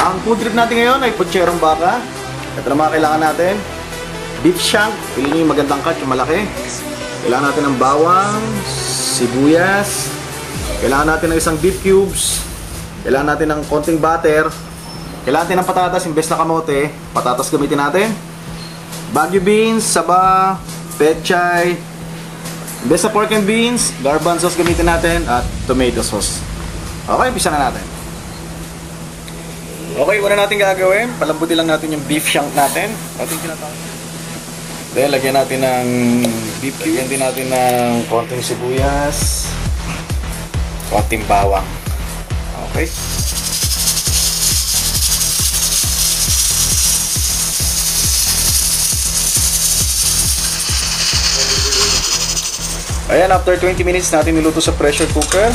Ang food trip natin ngayon ay putserong baka. Ito na mga kailangan natin. Beef shank, piliin nyo yung magandang cut, yung malaki. Kailangan natin ng bawang, sibuyas. Kailangan natin ng isang beef cubes. Kailangan natin ng konting butter. Kailangan natin ng patatas, imbes na kamote. Patatas gamitin natin. Baguio beans, saba, pechay. Imbes na pork and beans, garbanzos gamitin natin. At tomato sauce. Okay, umpisa na natin. Okay, una natin gagawin. Palambutin lang natin yung beef shank natin. Ating tinatawag. Then, lagyan natin ng beef cube. Lagyan din natin ng konting sibuyas. Konting bawang. Okay. Ayan, after 20 minutes natin niluto sa pressure cooker.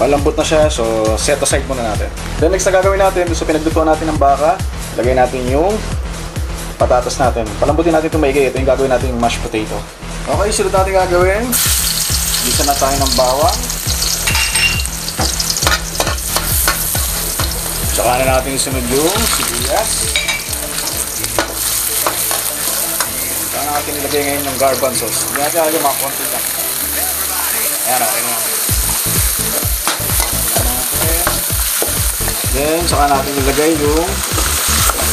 Malambot na siya, so set aside muna natin. Then next na gagawin natin, doon sa pinaglutuan natin ng baka, lagay natin yung patatas natin. Palambutin natin itong maigi. Ito yung gagawin natin yung mashed potato. Okay, sunod natin gagawin. Gisa na tayo ng bawang. Saka na natin sunod yung sibuyas. Saka natin ilagay ngayon yung garbanzos. Hindi natin alagay mga konti lang. Ayan, okay na. Then, saka natin ilagay yung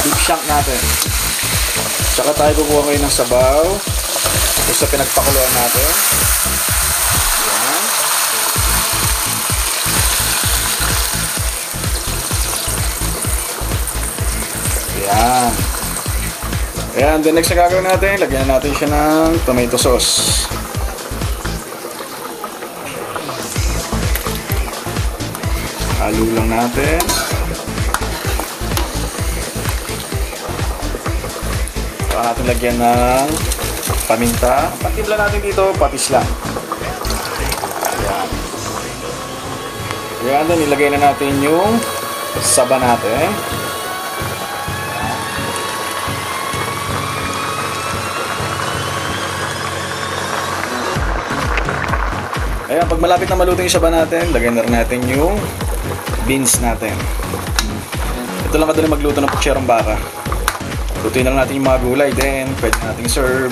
beef shank natin. Saka tayo kukuha ngayon ng sabaw. Ito sa pinagpakuluan natin. Ayan. Ayan. Ayan, then next na gagawin natin, lagyan natin siya ng tomato sauce. Halo lang natin. Saka natin lagyan ng paminta. Pagtimpla natin dito, patis lang. Ayan. Ayan, then ilagay na natin yung saba natin. Ayan, pag malapit na maluto yung saba natin, lagyan na rin natin yung beans natin. Ito lang kadali magluto ng putserong baka. Lutuin na lang natin yung mga gulay, then pwede natin serve.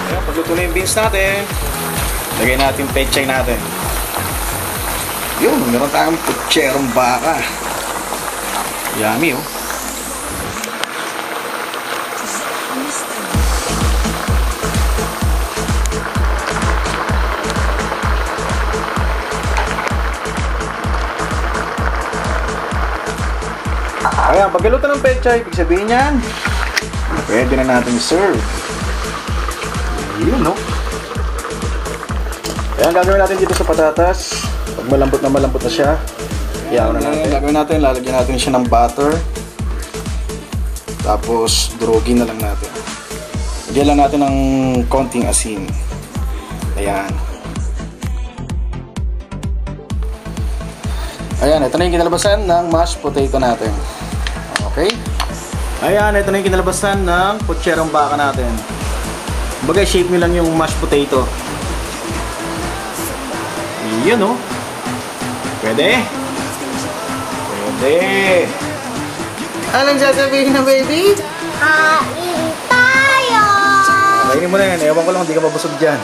Ayan, pagluto na yung beans natin, lagay natin pechay natin. Yun, meron tayong putserong baka. Yummy, oh. Ayan, pagkaluto ng pechay, ibig sabihin yan, pwede na natin serve. Yun, no? Ayan, gagawin natin dito sa patatas. Pag malambot na siya, iyaw na natin. Gagawin natin, lalagyan natin siya ng butter. Tapos, durugin na lang natin. Lagyan lang natin ng konting asin. Ayan. Ayan, ito na yung kinalabasan ng mashed potato natin. Okay? Ayan, ito na yung kinalabasan ng putserong baka natin. Bagay, shape nyo lang yung mashed potato. Yun, oh. Pwede? Pwede. Anong sasabihin na, baby? Kain tayo! Kainin mo na yan. Ewan ko lang, hindi ka mabusog dyan.